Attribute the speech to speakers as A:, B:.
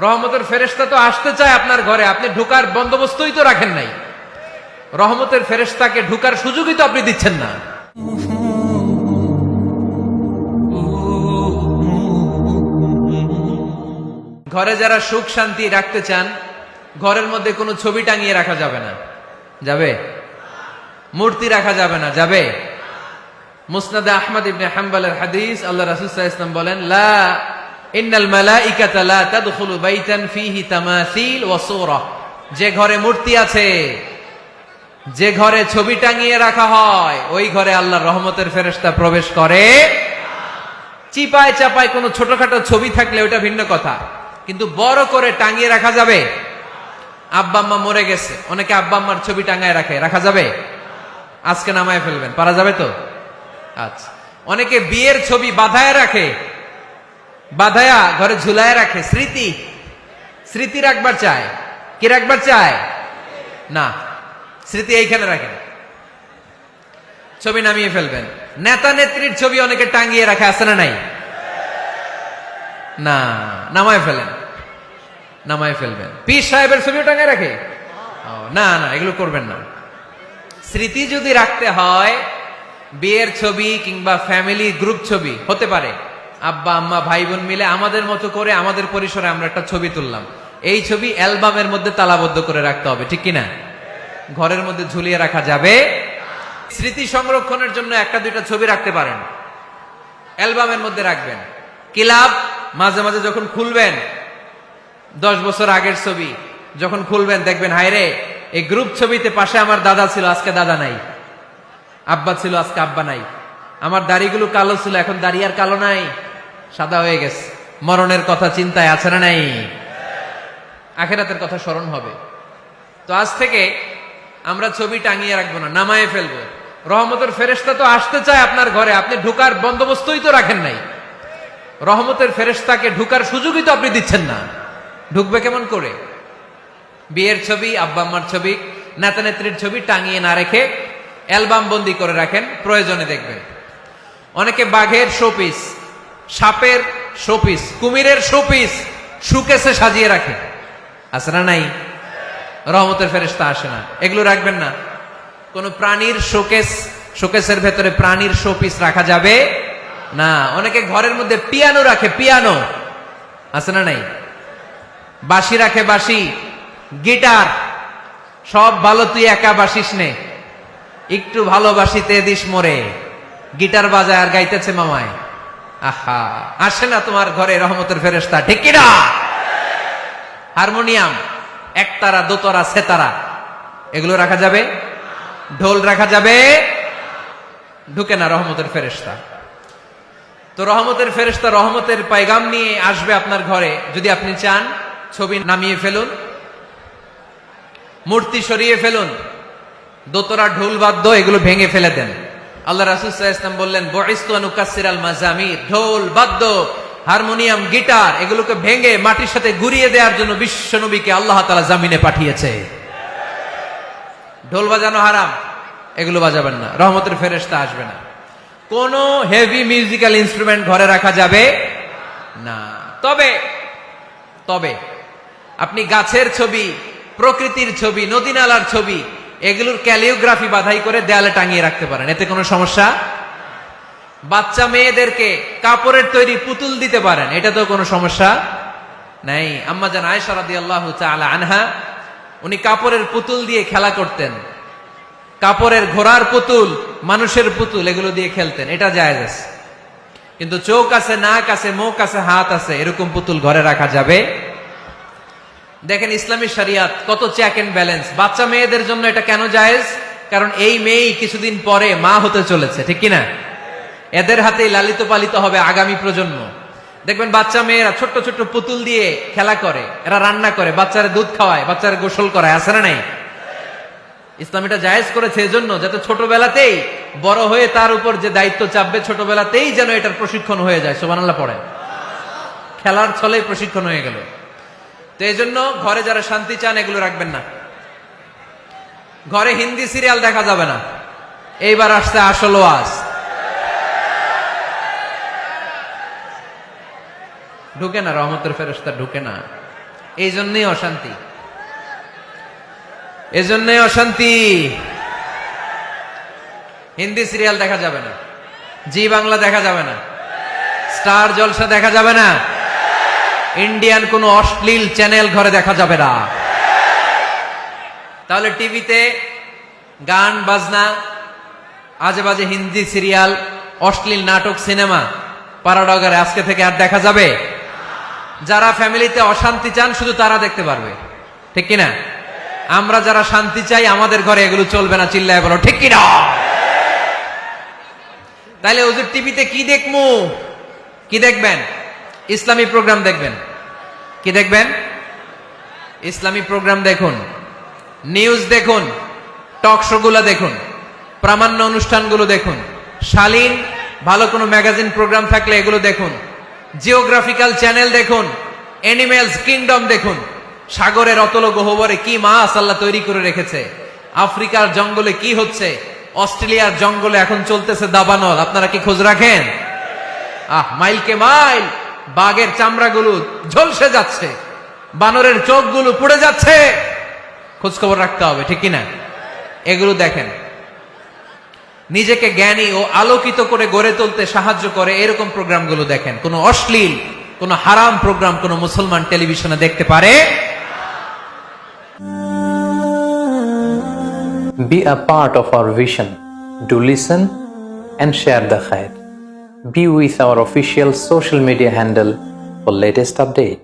A: রহমতের ফেরেশতা তো আসতে চায় আপনার ঘরে, আপনি ঢোকার বন্দোবস্তই তো রাখেন নাই। রহমতের ফেরেশতাকে ঢোকার সুযোগই তো আপনি দিচ্ছেন না। ঘরে যারা সুখ শান্তি রাখতে চান, ঘরের মধ্যে কোনো ছবি টাঙিয়ে রাখা যাবে না। যাবে? মূর্তি রাখা যাবে না। যাবে? মুসনাদে আহমদ ইবনে হাম্বলের হাদিস, আল্লাহ রাসূল সাল্লাল্লাহু আলাইহি ওয়াসাল্লাম বলেন, লা ইন্নাল মালাইকাতা লা তাদখুলু বাইতান ফিহি তামাসিল ওয়া সূরা। যে ঘরে মূর্তি আছে, যে ঘরে ছবি টাঙিয়ে রাখা হয়, ওই ঘরে আল্লাহর রহমতের ফেরেশতা প্রবেশ করে। চিপায় চাপায় কোনো ছোটখাটো ছবি থাকলে ওটা ভিন্ন কথা, কিন্তু বড় করে টাঙিয়ে রাখা যাবে? আব্বা আম্মা মরে গেছে, অনেকে আব্বা আম্মার ছবি টাঙায় রাখা যাবে? আজকে নামায় ফেলবেন, পারা যাবে তো? আচ্ছা। অনেকে বিয়ের ছবি বাঁধায় রাখে, বাঁধায়া ঘরে ঝুলায় রাখে। স্মৃতি রাখবার চায়। কি রাখবার চায়? না, স্মৃতি এইখানে রাখেন, ছবি নামিয়ে ফেলবেন। নেতা নেত্রীর ছবি অনেকে টাঙিয়ে রাখে, আছে না নাই? না, নামায় ফেলেন, নামায় ফেলবেন। পীর সাহেবের ছবিও টাঙিয়ে রাখে? না না, এগুলো করবেন না। স্মৃতি যদি রাখতে হয়, বিয়ের ছবি কিংবা ফ্যামিলি গ্রুপ ছবি হতে পারে, আব্বা আম্মা ভাই বোন মিলে আমাদের মতো করে আমাদের পরিসরে আমরা একটা ছবি তুললাম, এই ছবি অ্যালবামের মধ্যে তালাবদ্ধ করে রাখতে হবে, ঠিক কিনা? ঘরের মধ্যে ঝুলিয়ে রাখা যাবে? স্মৃতি সংরক্ষণের জন্য একটা দুইটা ছবি রাখতে পারেন, অ্যালবামের মধ্যে রাখবেন। ক্লাব মাঝে মাঝে যখন খুলবেন, 10 বছর আগের ছবি যখন খুলবেন, দেখবেন হায়রে, এই গ্রুপ ছবিতে পাশে আমার দাদা ছিল, আজকে দাদা নাই, আব্বা ছিল, আজকে আব্বা নাই, আমার দাড়িগুলো কালো ছিল, এখন দাড়ি আর কালো নাই, সাদা হয়ে গেছে। মরণের কথা চিন্তায় আছে না নাই? আখিরাতের কথা স্মরণ হবে। তো আজ থেকে আমরা ছবি টাঙিয়ে রাখবো না, নামায়ে ফেলবো। রহমতের ফেরেশতা তো আসতে চায় আপনার ঘরে, আপনি ঢোকার বন্দোবস্তই তো রাখেন নাই। রহমতের ফেরেশতাকে ঢোকার সুযোগই তো আপনি দিচ্ছেন না। ঢুকবে কেমন করে? বিয়ের ছবি, আব্বা আম্মার ছবি, নেতা নেত্রীর ছবি টাঙিয়ে না রেখে অ্যালবাম বন্দি করে রাখেন, প্রয়োজনে দেখবেন। অনেকে বাঘের শোপিস, সাপের শোপিস, কুমিরের শোপিস শোকেসে সাজিয়ে রাখে, আছে না নাই? রহমতের ফেরেশতা আসে না, এগুলো রাখবেন না। কোন প্রাণীর শোকেসের ভেতরে প্রাণীর শোপিস রাখা যাবে না। অনেকে ঘরের মধ্যে পিয়ানো রাখে, পিয়ানো, আছে না নাই? বাঁশি রাখে, বাঁশি, গিটার, সব ভালো, তুই একা বাসিস নে, একটু ভালোবাসিতে দিস মোরে, গিটার বাজায় আর গাইতেছে মামায়। আহা, আসে না তোমার ঘরে রহমতের ফেরেশতা, ঠিক কিনা? হারমোনিয়াম, একতারা, দোতারা, সেতারা, এগুলো রাখা যাবে? ঢোল রাখা যাবে? ঢুকে না রহমতের ফেরেশতা। তো রহমতের ফেরেশতা রহমতের পায়গাম নিয়ে আসবে আপনার ঘরে। যদি আপনি চান, ছবি নামিয়ে ফেলুন, মূর্তি সরিয়ে ফেলুন, দোতরা, ঢোল বাদ্য এগুলো ভেঙে ফেলে দেন। আল্লাহ রাসূল সাল্লাল্লাহু আলাইহি ওয়াসাল্লাম বললেন, বুইসতু আন উকাসসিরাল মাযামির, ঢোল বাদ্য, হারমোনিয়াম, গিটার এগুলোকে ভেঙে মাটির সাথে গুঁড়িয়ে দেওয়ার জন্য বিশ্ব নবীকে আল্লাহ তাআলা জামিনে পাঠিয়েছে। ঢোল বাজানো হারাম, এগুলো বাজাবেন না, রহমতের ফেরেশতা আসবে না। কোন হেভি মিউজিক্যাল ইনস্ট্রুমেন্ট ঘরে রাখা যাবে না। তবে তবে আপনি গাছের ছবি, প্রকৃতির ছবি, নদী নালার ছবি, এগুলোর ক্যালিওগ্রাফি বাধাই করে দেয়ালে টাঙিয়ে রাখতে পারেন, এতে কোনো সমস্যা। বাচ্চা মেয়েদেরকে কাপড়ের তৈরি পুতুল দিতে পারেন, এটা তো কোনো সমস্যা নাই। আম্মা জান আয়েশা রাদিয়াল্লাহু তাআলা আনহা, উনি কাপড়ের পুতুল দিয়ে খেলা করতেন, কাপড়ের ঘোড়ার পুতুল, মানুষের পুতুল, এগুলো দিয়ে খেলতেন, এটা জায়েজ আছে। কিন্তু চোখ আছে, নাক আছে, মুখ আছে, হাত আছে, এরকম পুতুল ঘরে রাখা যাবে? দেখেন ইসলামী শরিয়াত কত চেক এন্ড ব্যালেন্স। বাচ্চা মেয়েদের জন্য এটা কেন জায়েজ? কারণ এই মেয়েই কিছুদিন পরে মা হতে চলেছে, ঠিক কিনা? এদের হাতেই লালিত পালিত হবে আগামী প্রজন্ম। দেখবেন বাচ্চা মেয়েরা ছোট্ট ছোট্ট পুতুল দিয়ে খেলা করে, এরা রান্না করে, বাচ্চারা দুধ খাওয়ায়, বাচ্চারা গোসল করায়, আছে না নাই? ইসলাম এটা জায়েজ করেছে এজন্য, যাতে ছোটবেলাতেই বড় হয়ে তার উপর যে দায়িত্ব চাপবে, ছোটবেলাতেই যেন এটার প্রশিক্ষণ হয়ে যায়। সুবহানাল্লাহ পড়ে, খেলার ছলেই প্রশিক্ষণ হয়ে গেল। তো এই জন্য ঘরে যারা শান্তি চান, এগুলো রাখবেন না। ঘরে হিন্দি সিরিয়াল দেখা যাবে না। এইবার আসছে আসল ওয়াজ। ঢুকে না, রহমতের ফেরেশতা ঢুকে না। এই জন্যই অশান্তি, এজন্যই অশান্তি। হিন্দি সিরিয়াল দেখা যাবে না, জি বাংলা দেখা যাবে না, স্টার জলসা দেখা যাবে না, ইন্ডিয়ান কোন অশ্লীল চ্যানেল ঘরে দেখা যাবে না। তাহলে টিভিতে গান বাজনা, আজে বাজে হিন্দি সিরিয়াল, অশ্লীল নাটক, সিনেমা, প্যারাডগারে আজকে থেকে আর দেখা যাবে? যারা ফ্যামিলিতে অশান্তি চান শুধু তারা দেখতে পারবে, ঠিক কিনা? আমরা যারা শান্তি চাই আমাদের ঘরে এগুলো চলবে না, চিল্লায় বলো ঠিক কিনা? তাইলে হুজুর টিভিতে কি দেখমু? কি দেখবেন? ইসলামী প্রোগ্রাম দেখবেন। কি দেখবেন? ইসলামী প্রোগ্রাম দেখুন, নিউজ দেখুন, টক শো গুলা দেখুন, প্রামাণ্য অনুষ্ঠানগুলো দেখুন, শালীন ভালো কোনো ম্যাগাজিন প্রোগ্রাম থাকলে এগুলো দেখুন, জিওগ্রাফিক্যাল চ্যানেল দেখুন, অ্যানিমেলস কিংডম দেখুন, সাগরের অতল গহ্বরে কি মাছ আল্লাহ তৈরি করে রেখেছে, আফ্রিকার জঙ্গলে কি হচ্ছে, অস্ট্রেলিয়ার জঙ্গলে এখন চলতেছে দাবানল, আপনারা কি খোঁজ রাখেন? মাইলকে মাইল বাঘের চামড়াগুলো ঝলসে যাচ্ছে, বানরের চোখগুলো পুড়ে যাচ্ছে, খোঁজ খবর রাখতে হবে, ঠিক কিনা? এগুলো দেখেন। নিজেকে জ্ঞানী ও আলোকিত করে গড়ে তুলতে সাহায্য করে এরকম প্রোগ্রামগুলো দেখেন। কোন অশ্লীল, কোন হারাম প্রোগ্রাম কোন মুসলমান টেলিভিশনে দেখতে পারে?
B: Be a part of our vision. Do listen and share the khair. Be with our official social media handle for latest update.